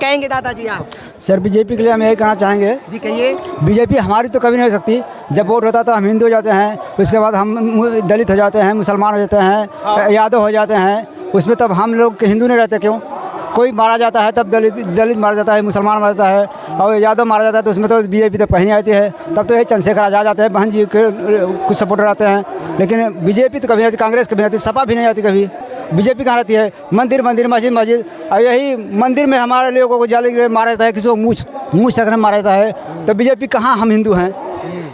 कहेंगे दादाजी आप? सर बीजेपी के लिए हम यही कहना चाहेंगे जी कहिए। बीजेपी हमारी तो कभी नहीं हो सकती। जब वोट होता तो हम हिंदू हो जाते हैं, उसके बाद हम दलित हो जाते हैं, मुसलमान हो जाते हैं, यादव हो जाते हैं। उसमें तब हम लोग हिंदू नहीं रहते क्यों? कोई मारा जाता है तब दलित मारा जाता है, मुसलमान मारा जाता है और यादव मारा जाता है, तो उसमें तो बीजेपी तो कहीं नहीं आती है। तब तो ये चंद्रशेखर आज़ाद आते हैं, बहन जी के कुछ सपोर्टर आते हैं, लेकिन बीजेपी तो कभी नहीं आती, कांग्रेस कभी नहीं आती, सपा भी नहीं आती कभी। बीजेपी कहाँ रहती है? मंदिर मंदिर मस्जिद मस्जिद, और यही मंदिर में हमारे लोगों को जाने के लिए मारा जाता है, किसी को मुँह रखने मारा जाता है। तो बीजेपी कहाँ? हम हिंदू हैं,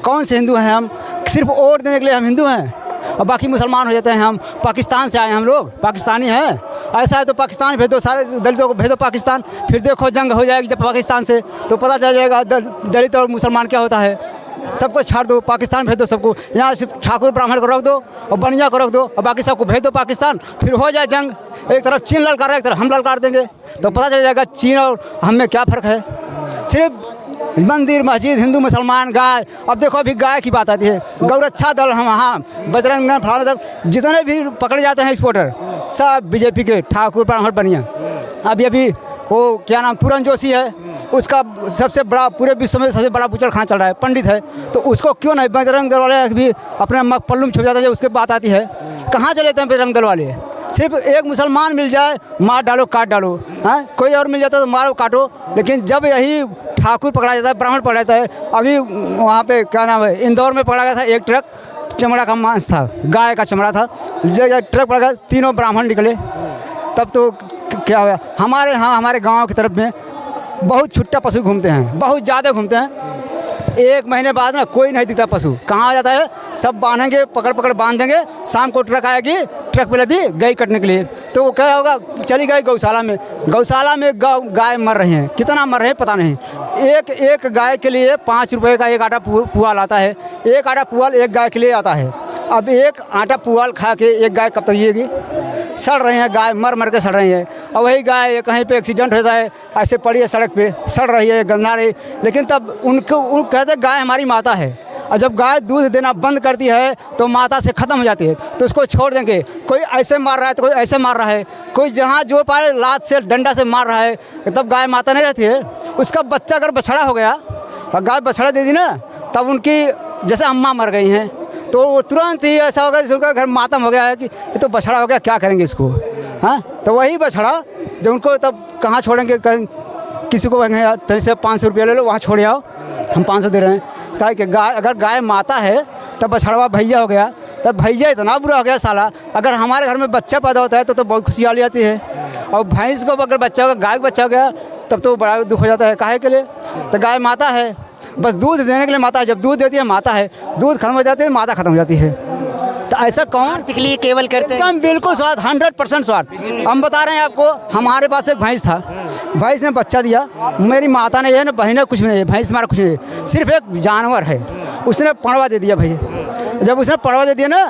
कौन से हिंदू हैं हम? सिर्फ वोट देने के लिए हम हिंदू हैं और बाकी मुसलमान हो जाते हैं। हम पाकिस्तान से आए हैं, हम लोग पाकिस्तानी हैं। ऐसा है तो पाकिस्तान भेज दो, सारे दलितों को भेज दो पाकिस्तान, फिर देखो जंग हो जाएगी जब पाकिस्तान से, तो पता चल जाएगा दलित और मुसलमान क्या होता है। सबको छाड़ दो, पाकिस्तान भेज दो सबको। यहाँ सिर्फ ठाकुर ब्राह्मण को रख दो और बनिया को रख दो और बाकी सबको भेज दो पाकिस्तान, फिर हो जाए जंग। एक तरफ चीन ललकार रहा है, एक तरफ हम ललकार देंगे, तो पता चल जाएगा चीन और हम में क्या फ़र्क है। सिर्फ मंदिर मस्जिद, हिंदू मुसलमान, गाय। अब देखो अभी गाय की बात आती है, गौरक्षा दल हम वहाँ बजरंग दल, फलाना दल, जितने भी पकड़े जाते हैं स्पोर्टर सब बीजेपी के, ठाकुर ब्राह्मण बनिया। अभी वो क्या नाम पूरन जोशी है, उसका सबसे बड़ा पूरे विश्व में सबसे बड़ा बुचड़खाना चल रहा है, पंडित है, तो उसको क्यों नहीं बजरंग दल वाले भी अपने पल्लू में छुप जाते हैं। उसके बात आती है, कहाँ चले जाते हैं बजरंग दल वाले? सिर्फ एक मुसलमान मिल जाए मार डालो काट डालो, हाँ कोई और मिल जाता है तो मारो काटो। लेकिन जब यही ठाकुर पकड़ा जाता है, ब्राह्मण पकड़ा जाता है, अभी वहाँ पे क्या नाम है इंदौर में पकड़ा गया था, एक ट्रक चमड़ा का मांस था, गाय का चमड़ा था, ट्रक पकड़ा गया, तीनों ब्राह्मण निकले। तब तो क्या हुआ? हमारे यहाँ हमारे गाँव की तरफ में बहुत छुट्टा पशु घूमते हैं, बहुत ज़्यादा घूमते हैं। एक महीने बाद ना कोई नहीं दिखता पशु, कहाँ आ जाता है? सब बांधेंगे, पकड़ बांध देंगे, शाम को ट्रक आएगी, ट्रक पे लदी गाय कटने के लिए, तो वो क्या होगा? चली गई गौशाला में, गौशाला में गाय मर रही हैं, कितना मर रहे हैं पता नहीं। एक गाय के लिए 5 रुपये का एक आटा पुआल आता है, एक आटा पुआल एक गाय के लिए आता है। अब एक आटा पुआल खा के एक गाय कब तक जिएगी? सड़ रही हैं गाय, मर के सड़ रही है। और वही गाय कहीं पे एक्सीडेंट होता है, ऐसे पड़ी है सड़क पे, सड़ रही है, गंदा रही, लेकिन तब उनको कहते हैं गाय हमारी माता है। और जब गाय दूध देना बंद करती है तो माता से ख़त्म हो जाती है, तो उसको छोड़ देंगे। कोई ऐसे मार रहा है तो कोई ऐसे मार रहा है, कोई जहाँ जो पाए लात से डंडा से मार रहा है, तब गाय माता नहीं रहती है। उसका बच्चा अगर बछड़ा हो गया और गाय बछड़ा दे दी ना, तब उनकी जैसे अम्मा मर गई हैं, तो वो तुरंत ही ऐसा होगा जैसे उनका घर मातम हो गया है कि ये तो बछड़ा हो गया, क्या करेंगे इसको, हाँ। तो वही बछड़ा जो उनको तब कहाँ छोड़ेंगे? किसी को कहेंगे यार तभी से 500 रुपया ले लो, वहाँ छोड़ आओ, हम 500 दे रहे हैं। कहा कि गाय अगर गाय माता है तब बछड़वा भैया हो गया, तब भैया इतना बुरा हो गया साला। अगर हमारे घर में बच्चा पैदा होता है तो बहुत खुशहाली आती है, और भैंस को अगर बच्चा होगा, गाय का बच्चा हो गया, तब तो बड़ा दुख हो जाता है। काहे के लिए? तो गाय माता है, बस दूध देने के लिए माता है, जब दूध देती है माता है, दूध खत्म हो जाती है माता खत्म हो जाती है। तो ऐसा कौन के लिए केवल करते हैं? एकदम बिल्कुल स्वार्थ, 100% स्वार्थ। हम बता रहे हैं आपको, हमारे पास एक भैंस था, भैंस ने बच्चा दिया, मेरी माता ने, ना बहन ने, कुछ भी नहीं है, भैंस हमारा कुछ नहीं है, सिर्फ एक जानवर है। उसने पड़वा दे दिया भैया, जब उसने पड़वा दे दिया ना,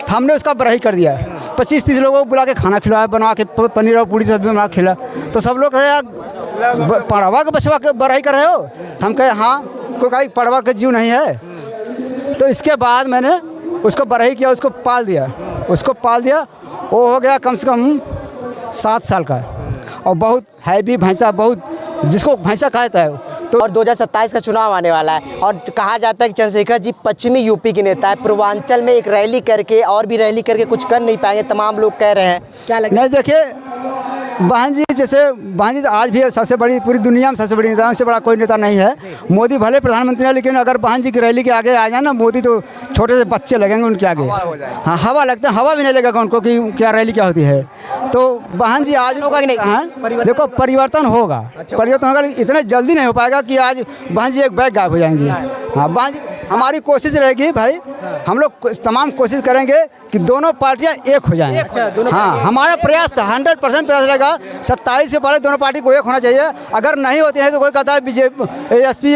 हमने उसका बराही कर दिया। 25-30 लोगों को बुला के खाना खिलाया, बना के पनीर और पूरी सब्जी बना के खिला। तो सब लोग कहे यार पड़वा के बचवा के बराही कर रहे हो? हम कहे हाँ, कोई कहीं पड़वा के जीव नहीं है। तो इसके बाद मैंने उसको बराही किया, उसको पाल दिया, वो हो गया कम से कम 7 साल का, और बहुत हैवी भैंसा, बहुत जिसको भैंसा कहता है। तो और 2027 का चुनाव आने वाला है और कहा जाता है कि चंद्रशेखर जी पश्चिमी यूपी के नेता है, पूर्वांचल में एक रैली करके और भी रैली करके कुछ कर नहीं पाएंगे, तमाम लोग कह रहे हैं, क्या लगता है? नहीं देखिए, बहन जी जैसे बहन जी तो आज भी सबसे बड़ी, पूरी दुनिया में सबसे बड़ी नेता, उससे बड़ा कोई नेता नहीं है। मोदी भले प्रधानमंत्री है, लेकिन अगर बहन जी की रैली के आगे आ जाए ना मोदी, तो छोटे से बच्चे लगेंगे उनके आगे। हाँ, हवा लगता है, हवा भी नहीं लगेगा उनको कि क्या रैली क्या होती है। तो बहन जी आज होगा कि नहीं? हाँ, देखो परिवर्तन होगा, परिवर्तन होगा, लेकिन इतना जल्दी नहीं हो पाएगा कि आज बहन जी एक बैग गायब हो जाएंगी। हाँ, बहन जी हमारी कोशिश रहेगी भाई, हम लोग तमाम कोशिश करेंगे कि दोनों पार्टियां एक हो जाएं। हाँ, हमारा प्रयास 100% प्रयास रहेगा, 27 से पहले दोनों पार्टी को एक होना चाहिए। अगर नहीं होती है तो कोई कहता है बीजेपी, एसपी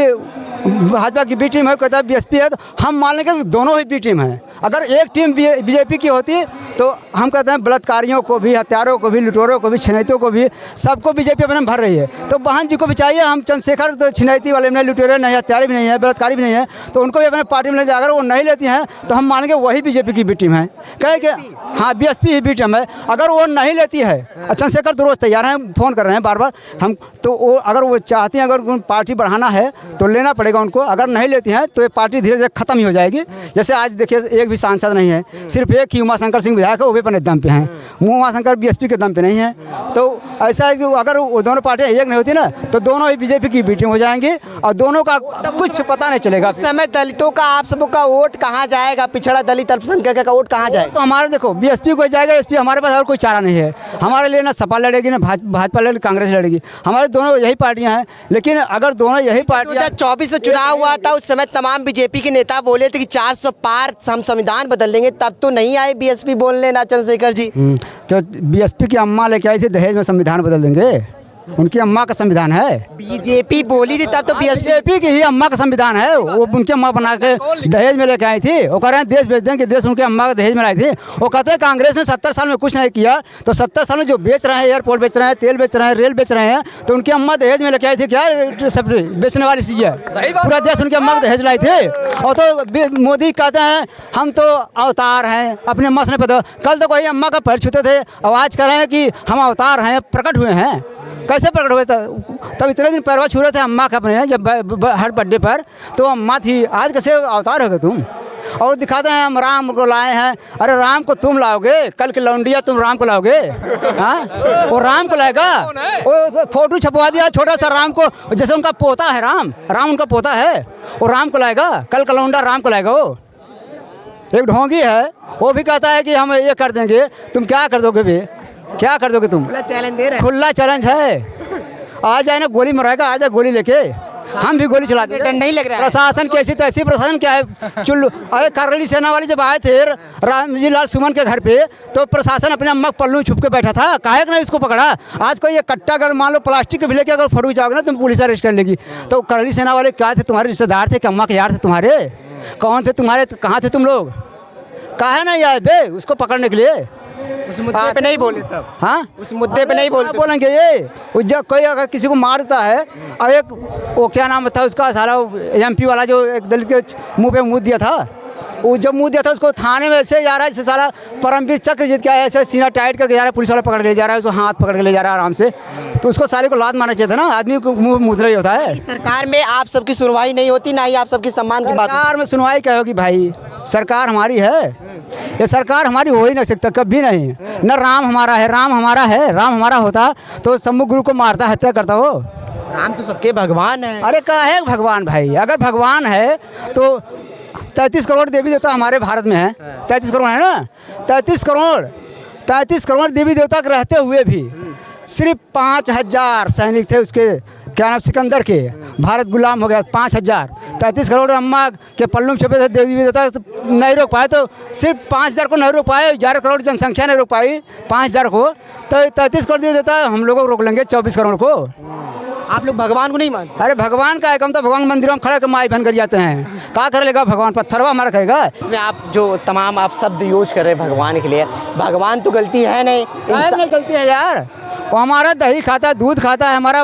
भाजपा की बी टीम है, कहता है बीएसपी है, तो हम मान लेंगे कि दोनों ही बी टीम है। अगर एक टीम बीजेपी की होती तो हम कहते हैं बलात्कारियों को भी, हत्यारों को भी, लुटेरों को भी, छिनैतियों को भी, सबको बीजेपी अपने में भर रही है। तो बहन जी को भी चाहिए, हम चंद्रशेखर तो छिनैती वाले में लुटेरे नहीं, हत्यारे भी नहीं है, बलात्कारी भी नहीं है, तो उनको भी अपने पार्टी में ले जाए। अगर वो नहीं लेती हैं तो हम मानेंगे वही बीजेपी की बी टीम है। कहे कि हाँ बीएसपी ही बी टीम है। अगर वो नहीं लेती है, चंद्रशेखर तो रोज़ तैयार हैं, फ़ोन कर रहे हैं बार बार हम, तो वो अगर वो चाहती हैं अगर पार्टी बढ़ाना है तो लेना पड़ेगा उनको। अगर नहीं लेती हैं तो ये पार्टी धीरे धीरे खत्म ही हो जाएगी। जैसे आज देखिए एक भी सांसद नहीं है, सिर्फ एक ही उमाशंकर सिंह विधायक है, वो भी अपने दम पे हैं, उमाशंकर बीएसपी के दम पे नहीं है। तो ऐसा है कि अगर वो दोनों पार्टियाँ एक नहीं होती ना तो दोनों ही बीजेपी की बी टीम हो जाएंगी और दोनों का कुछ पता नहीं चलेगा। इस समय दलितों का, आप सबका वोट कहाँ जाएगा? पिछड़ा दलित अल्पसंख्यक का वोट कहाँ जाएगा? तो हमारे देखो बीएसपी को जाएगा, एसपी, हमारे पास और कोई चारा नहीं है। हमारे लिए ना सपा लड़ेगी, ना भाजपा लड़ेगी, कांग्रेस लड़ेगी, हमारे दोनों यही पार्टियां हैं। लेकिन अगर दोनों यही पार्टियां 2024 में चुनाव हुआ था, उस समय तमाम बीजेपी के नेता बोले थे कि 400 पार हम संविधान बदल देंगे, तब तो नहीं आए बीएसपी बोलने ना चंद्रशेखर जी। तो बीएसपी की अम्मा लेके आई थी दहेज में संविधान बदल देंगे, उनकी अम्मा का संविधान है। बीजेपी बोली थी तब तो बीजेपी की ही अम्मा का संविधान है, वो उनकी अम्मा बना के दहेज में लेके आई थी। वो कह रहे हैं देश बेच दें कि देश उनके अम्मा का दहेज में लाई थी। वो कहते हैं कांग्रेस ने 70 साल में कुछ नहीं किया, तो 70 साल में जो बेच रहे हैं, एयरपोर्ट बेच रहे हैं, तेल बेच रहे हैं, रेल बेच रहे हैं, तो उनकी अम्मा दहेज में लेके आई थी। क्या सब बेचने वाली चीज़ है? पूरा देश उनकी अम्मा का दहेज लाई थी। और तो मोदी कहते हैं हम तो अवतार हैं, अपने मस ने पता। कल तो कोई अम्मा का पैर छूते थे, आवाज़ कर रहे हैं कि हम अवतार हैं, प्रकट हुए हैं। कैसे प्रकट हुए? तब इतने दिन पैरवा छू रहे थे अम्मा का अपने जब हर बर्थडे पर, तो अम्मा थी, आज कैसे अवतार हो गए तुम? और दिखाते हैं हम राम को लाए हैं। अरे राम को तुम लाओगे, कल की लौंडिया तुम राम को लाओगे? हाँ, वो राम को लाएगा? वो फोटो छपवा दिया छोटा सा राम को, जैसे उनका पोता है राम उनका पोता है, वो राम को लाएगा? कल का लौंडा राम को लाएगा? वो एक ढोंगी है, वो भी कहता है कि हम ये कर देंगे। तुम क्या कर दोगे भी? क्या कर दोगे तुम? चैलेंज दे रहे हैं। खुला चैलेंज है, आ जाए ना गोली मराएगा, आ जाए गोली लेके, हम भी गोली चला देंगे। डर नहीं लग रहा है? प्रशासन कैसी तैसी प्रशासन क्या है? चुल्लू, अरे करौली सेना वाले जब आए थे रामजी लाल सुमन के घर पे, तो प्रशासन अपने अम्मा पल्लू छुप के बैठा था, काहे कि नहीं इसको पकड़ा? आज कोई ये कट्टा अगर मान लो प्लास्टिक के भी लेके अगर फटू जाओगे ना तुम, पुलिस अरेस्ट कर लेगी। तो करौली सेना वाले क्या थे? तुम्हारे रिश्तेदार थे कि अम्मा के यार थे तुम्हारे? कौन थे तुम्हारे? कहाँ थे तुम लोग? काहे नहीं आए बे उसको पकड़ने के लिए? उस मुद्दे पे नहीं बोले तब? हाँ, उस मुद्दे पे नहीं बोलेंगे ये। जब कोई अगर किसी को मारता है, और एक वो क्या नाम था उसका सारा एमपी वाला जो एक दलित के मुंह पे मुँह दिया था, वो जब मुँह दिया था उसको थाने में ऐसे जा रहा है जैसे सारा परमवीर चक्र जीत के ऐसे सीना टाइट करके जा रहा है, पुलिस वाला पकड़ ले जा रहा है, उसको हाथ पकड़ के ले जा रहा है आराम से। तो उसको साले को लात मारना चाहिए था ना, आदमी को मुँह मुद्रा ही होता है। सरकार में आप सबकी सुनवाई नहीं होती, ना ही आप सबकी सम्मान की बात? सरकार में सुनवाई क्या होगी भाई? सरकार हमारी है, ये सरकार हमारी हो ही नहीं सकता कभी नहीं। न राम हमारा है, राम हमारा है, राम हमारा होता तो सम्मुख गुरु को मारता, हत्या करता वो। राम तो सबके भगवान है। अरे क्या है भगवान भाई? अगर भगवान है तो 33 करोड़ देवी देवता हमारे भारत में है, 33 करोड़ है ना, 33 करोड़ देवी देवता के रहते हुए भी सिर्फ 5000 सैनिक थे उसके, क्या नाम, सिकंदर के। भारत गुलाम हो गया 5000। 33 करोड़ अम्मा के पल्लू में छपे थे देवी देवता, नहीं रोक पाए। तो सिर्फ 5000 को नहीं रोक पाए, 11 करोड़ जनसंख्या नहीं रोक पाई 5000 को, तो 33 करोड़ देवी देवता हम लोगों को रोक लेंगे 24 करोड़ को। आप लोग भगवान को नहीं मानते? अरे भगवान का है, हम तो भगवान मंदिरों में खड़ा कर माई बहन कर जाते हैं। क्या कर लेगा भगवान? पत्थरवा हमारा करेगा? इसमें आप जो तमाम आप शब्द यूज कर रहे हैं भगवान के लिए, भगवान तो गलती है नहीं, नहीं गलती है यार। वो हमारा दही खाता है, दूध खाता है, हमारा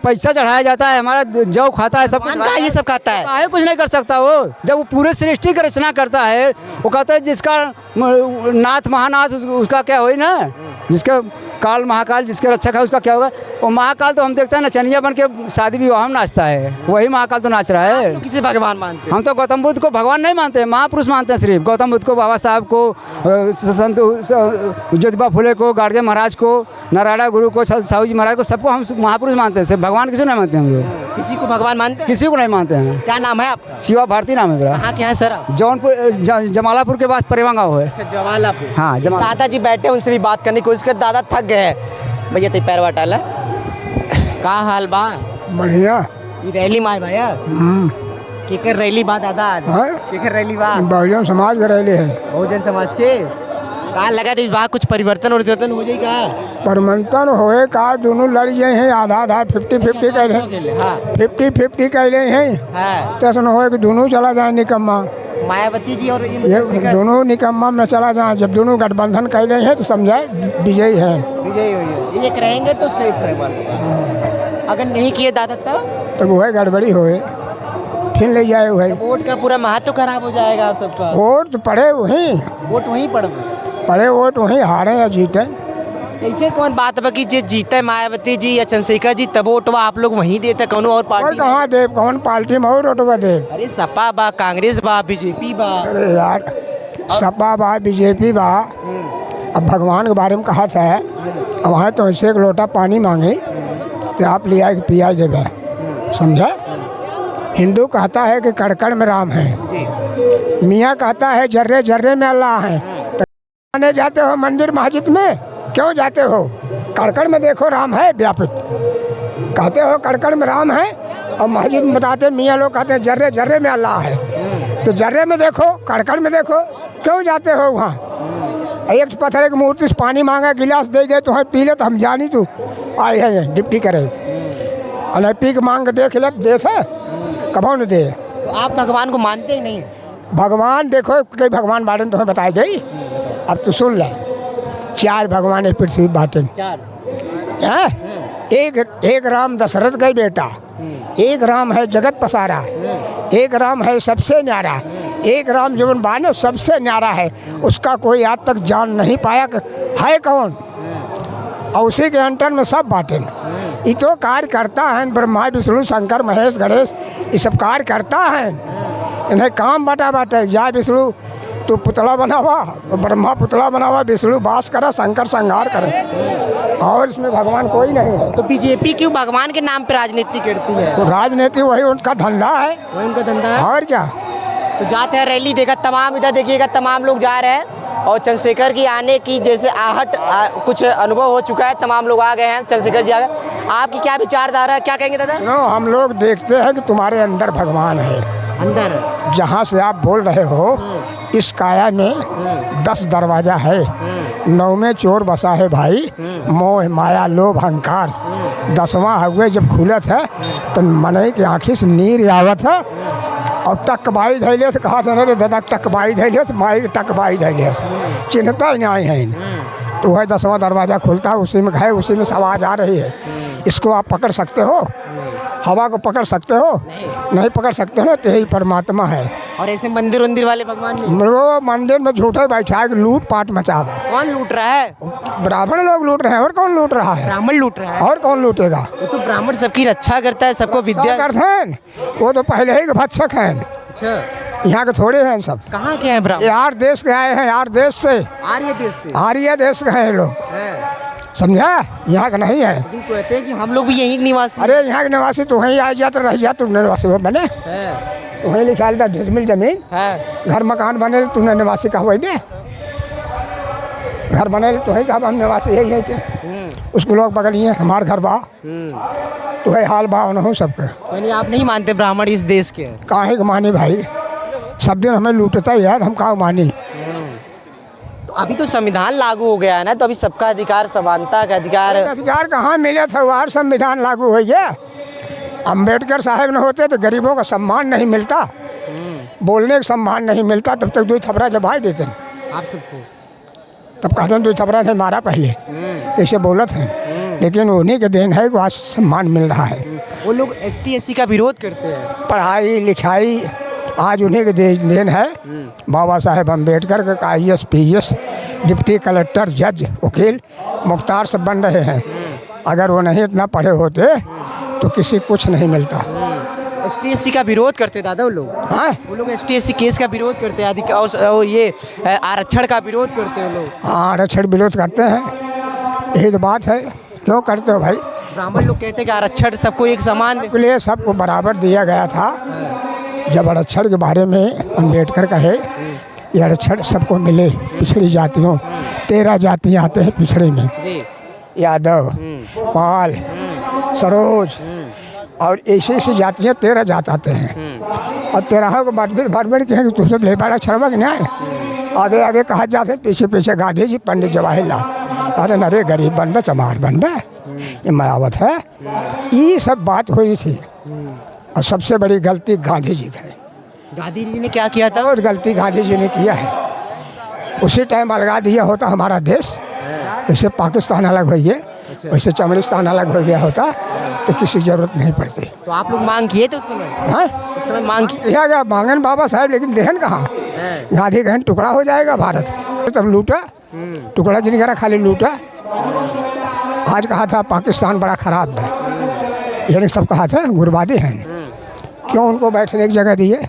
पैसा चढ़ाया जाता है, हमारा जौ खाता है, सब ये सब खाता है। कुछ नहीं कर सकता वो। जब वो पूरे सृष्टि की रचना करता है, वो कहता है जिसका नाथ महानाथ उसका क्या हो ना, जिसका काल महाकाल जिसके रक्षक है उसका क्या होगा? वो महाकाल तो हम देखते हैं नचनिया बन के शादी विवाह में नाचता है, वही महाकाल तो नाच रहा है। तो किसी भगवान मानते हैं? हम तो गौतम बुद्ध को भगवान नहीं मानते, महापुरुष मानते हैं सिर्फ। गौतम बुद्ध को, बाबा साहब को, संत ज्योतिबा फुले को, गार्गे महाराज को, नारायण गुरु को, साहू जी महाराज को, सबको हम महापुरुष मानते हैं। सिर्फ भगवान किसी नहीं मानते हम लोग। किसी को भगवान मानते हैं? किसी को नहीं मानते हैं। क्या नाम है आपका? शिवा भारती नाम है मेरा। कहाँ के हैं सर आप? जौनपुर जमालापुर के पास परेवा गाँव है। जमालापुर। हाँ, दादाजी बैठे, उनसे भी बात करने की कोशिश कर। दादा थक गए हैं भैया, तो पैर वाटाला का हाल बा? बढ़िया। ये रैली मार भैया केकर रैली बा दादा? केकर रैली बा? बहुजन समाज के रैली है। बहुजन समाज के कहा लगा इस बार कुछ परिवर्तन हो जाएगा? परिवर्तन होए का दोनों लड़ गए हैं, आधा आधा 50-50 कह रहे हैं, 50-50 कह रहे हैं। तैसन होए कि दोनों चला जाए निकम्मा। मायावती जी और ये चंद्रशेखर दोनों निकम्मा में चला जाए, जब दोनों गठबंधन कैले हैं तो समझाए विजयी हैं। विजयी हुई है, एक रहेंगे तो सेफ रहे, अगर नहीं किए दादा तो वो है गड़बड़ी होए, फिर ले जाए वो है। वोट का पूरा महत्व खराब हो जाएगा आप सबका। वोट तो पड़े वहीं, वोट वहीं पड़े वोट वहीं, हारे या जीते। ऐसे कौन बात बा कि जे जीते मायावती जी या चंद्रशेखर जी तब वोटवा आप लोग वहीं देते, कौनो और और पार्टी कहाँ दे, कौन पार्टी में और वोटवा दे? अरे सपा बा, कांग्रेस बा, बीजेपी बा। अरे यार, सपा बा, बीजेपी बा। अब भगवान के बारे में कहा था, अब वहाँ तो ऐसे एक लोटा पानी मांगे तो आप लिया कि पिया देवे, समझा? हिंदू कहता है कि कड़कड़ में राम है, मियाँ कहता है जर्रे जर्रे में अल्लाह है। तो आने जाते हो मंदिर मस्जिद में, क्यों जाते हो? कड़कड़ में देखो राम है व्यापित, कहते हो कड़कड़ में राम है, और मस्जिद में बताते मियाँ लोग कहते हैं जर्रे जर्रे में अल्लाह है। तो जर्रे में देखो, कड़कड़ में देखो, क्यों जाते हो वहाँ? एक पत्थर की मूर्ति से पानी मांगा, गिलास दे दे तो पी ले, तो हम जानी तू आए हैं डिप्टी करे, और पी के मांग के देख ले, दे थे कबो न दे। तो आप भगवान को मानते ही नहीं? भगवान देखो, कई भगवान बारे में तुम्हें बताई गई, अब तो सुन ले। 4 भगवान है पृथ्वी बाटन, 4 हैं? एक राम दशरथ का बेटा, एक राम है जगत पसारा, एक राम है सबसे न्यारा, एक राम जीवन बानो सबसे न्यारा है, उसका कोई आज तक जान नहीं पाया कि है कौन, और उसी के अंटर में सब बाटन। ये तो कार्य करता है, ब्रह्मा विष्णु शंकर महेश गणेश, ये सब कार्य करता है, इन्हें काम बटा बाटे। या विष्णु तो पुतला बनावा, ब्रह्मा पुतला बनावा, विष्णु बास करा, शंकर संहार करे, और इसमें भगवान कोई नहीं है। तो बीजेपी क्यों भगवान के नाम पे राजनीति करती है? तो राजनीति वही उनका धंधा है, वो इनका धंधा है। और क्या। तो जाते हैं रैली देखा, तमाम इधर देखिएगा तमाम लोग जा रहे हैं, और चंद्रशेखर की आने की जैसे आहट कुछ अनुभव हो चुका है, तमाम लोग आ गए हैं, चंद्रशेखर जी आ गए। आपकी क्या विचारधारा है, क्या कहेंगे दादा? हम लोग देखते हैं कि तुम्हारे अंदर भगवान है, अंदर जहाँ से आप बोल रहे हो इस काया में 10 दरवाजा है, 9 में चोर बसा है भाई, मोह माया लोभ अहंकार, 10वां हुए जब खुलत है तो मने की आँखी से नीर आवत है, और टकबाई धैले से कहा था दादा टकबाई धैले से माई टकबाई धैले से चिन्हता ही नहीं है। तो वह 10वां दरवाज़ा खुलता है, उसी में है, उसी में से आवाज़ आ रही है। इसको आप पकड़ सकते हो? हवा को पकड़ सकते हो? नहीं पकड़ सकते हो, तो यही परमात्मा है। और ऐसे मंदिर वंदिर वाले भगवान नहीं? वो मंदिर में झूठे बैठा है, लूट पाट मचा है। कौन लूट रहा है? ब्राह्मण लोग लूट रहे हैं, और कौन लूट रहा है? ब्राह्मण लूट रहा है। और कौन लूटेगा? वो तो ब्राह्मण सबकी रक्षा करता है, सबको विद्या करते हैं, वो तो पहले ही भक्षक हैं। अच्छा, यहाँ के थोड़े हैं सब। कहाँ के हैं ब्राह्मण? यार देश के आए हैं, यार देश से, आर्य देश से। आर्य देश के हैं लोग, हैं। समझा? यहाँ का नहीं है। लेकिन कहते हैं कि हम लोग भी यहीं के निवासी अरे यहाँ के निवासी तो वहीं आ जा, तो रह जा, तुमने निवासी हो बने हैं। तो वहीं लिखा था डिसमिल जमीन, हैं। घर मकान बने तुमने निवासी कहा, वही दे घर बने तो वही कहा हम निवासी यही है कि उसको लोग बगलिए हमार घर बा, तो है हाल बा न हो सबके। यानी आप नहीं मानते ब्राह्मण इस देश के? काहे के मानी भाई, सब दिन हमें लूटता है यार, हम कहाँ मानी। तो अभी तो संविधान लागू हो गया है ना, तो अभी सबका अधिकार, समानता का अधिकार। अधिकार कहाँ मिले थे, वार संविधान लागू हो गया। अम्बेडकर साहब न होते तो गरीबों का सम्मान नहीं मिलता, बोलने का सम्मान नहीं मिलता, तब तक 2 थपड़ा जबाई देते आप सबको। तब कहते हैं 2 थपड़ा नहीं मारा पहले, कैसे बोलत हैं। लेकिन उन्हीं के देन है कि आज सम्मान मिल रहा है। वो लोग ST SC का विरोध करते हैं। पढ़ाई लिखाई आज उन्हीं के देन है। बाबा साहेब अम्बेडकर का IAS PAS डिप्टी कलेक्टर जज वकील मुख्तार सब बन रहे हैं। अगर वो नहीं इतना पढ़े होते तो किसी कुछ नहीं मिलता। ST SC का विरोध करते दादा वो लोग। हाँ, वो लोग ST SC केस का विरोध करते हैं, और ये आरक्षण का विरोध करते हैं लोग। हाँ, आरक्षण विरोध करते हैं, यही तो बात है। क्यों करते हो भाई? ब्राह्मण लोग कहते हैं कि आरक्षण सबको एक समान के लिए सबको बराबर दिया गया था। जब आरक्षण के बारे में अम्बेडकर कहे ये आरक्षण सबको मिले, पिछड़ी जातियों 13 जातियाँ आते हैं पिछड़े में, यादव, पाल, सरोज, और ऐसी जातियाँ 13 जात आते हैं। और 13 को भर के हैं, तो सब ले बड़ा छड़वा न्याय आगे आगे कहा जाते, पीछे पीछे गांधी जी, पंडित जवाहरलाल। अरे नरे गरीब बनबे, चमार बनबे, ये मायावत है। ये सब बात हुई थी, और सबसे बड़ी गलती गांधी जी की है। गांधी जी ने क्या किया था? बहुत गलती गांधी जी ने किया है। उसी टाइम अलगा दिया होता हमारा देश, जैसे पाकिस्तान अलग हो गया वैसे चमड़िस्तान अलग हो गया होता तो किसी जरूरत नहीं पड़ती। तो आप लोग मांग किए थे उस समय? हाँ, उस समय मांग की? किया गया मांगन बाबा साहब, लेकिन देहन कहाँ। गांधी कहन टुकड़ा हो जाएगा भारत, तब लूटा टुकड़ा जिन करा खाली लूटा। आज कहा था पाकिस्तान बड़ा खराब है, यानी सब कहा था गुरबादी हैं, क्यों उनको बैठने की जगह दिए?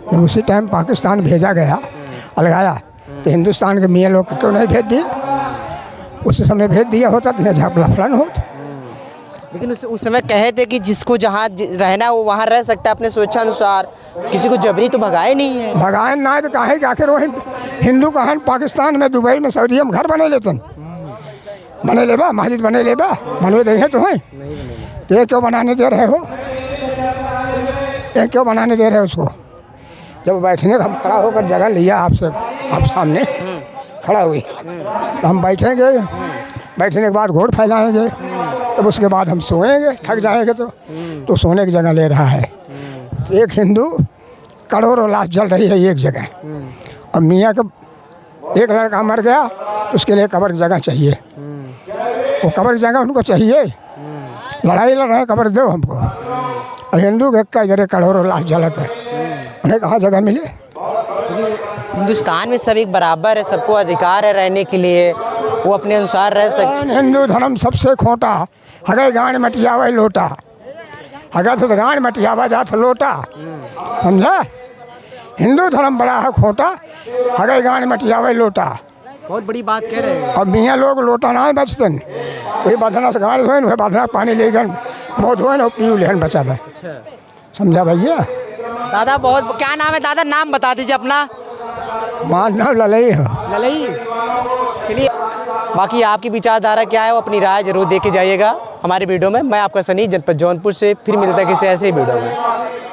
जब उसी टाइम पाकिस्तान भेजा गया अलगाया तो हिंदुस्तान के मियाँ लोग क्यों नहीं भेज दिए? उस समय भेज दिया होता तो यहाँ लफड़न होता। लेकिन उस समय कहे थे कि जिसको जहाँ रहना वो वहाँ रह सकता है अपने स्वेच्छानुसार, किसी को जबरी तो भगाए नहीं है। भगाए ना तो काहे कि आखिर वो हिंदू कहन पाकिस्तान में दुबई में सऊदी में घर बने लेते बने लेबा मस्जिद बने लेबा बनवे देंगे तो हैं, तो ये क्यों बनाने दे रहे हो? ये क्यों बनाने दे रहे हो उसको? जब बैठने का हम खड़ा होकर जगह लिया आपसे, आप सामने खड़ा हुई तो हम बैठेंगे, बैठने के बाद घोड़ फैलाएंगे, तब उसके बाद हम सोएंगे, थक जाएंगे तो सोने की जगह ले रहा है। एक हिंदू करोड़ों लाश जल रही है एक जगह, और मियाँ का एक लड़का मर गया तो उसके लिए कब्र की जगह चाहिए। वो कब्र की जगह उनको चाहिए, लड़ाई लड़ रहे हैं कब्र दो हमको, और हिंदू के जरे करोड़ों लाश जलत है, उन्हें कहाँ जगह मिले? हिंदुस्तान में सब एक बराबर है, सबको अधिकार है रहने के लिए, वो अपने अनुसार रह सकते। हिंदू धर्म सबसे खोटा, अगर गांड मटियावे लोटा, अगर तो गांड मटियावा जात लोटा, समझा? हिंदू धर्म बड़ा है खोटा, अगर गांड मटियावे लोटा। बहुत बड़ी बात कह रहे हैं। अब मियाँ लोग लोटा ना बचते, वही बधना से गाड़ हुए, वही बधना पानी ले गए बहुत हुए ना, पीऊ लेहन बचा है। समझा भैया? दादा बहुत, क्या नाम है दादा? नाम बता दीजिए अपना। हमारा नाम ललई है। ललई। चलिए, बाकी आपकी विचारधारा क्या है वो अपनी राय जरूर दे के जाइएगा हमारी वीडियो में। मैं आपका सनी, जनपद जौनपुर से, फिर मिलता है किसी ऐसे ही वीडियो में।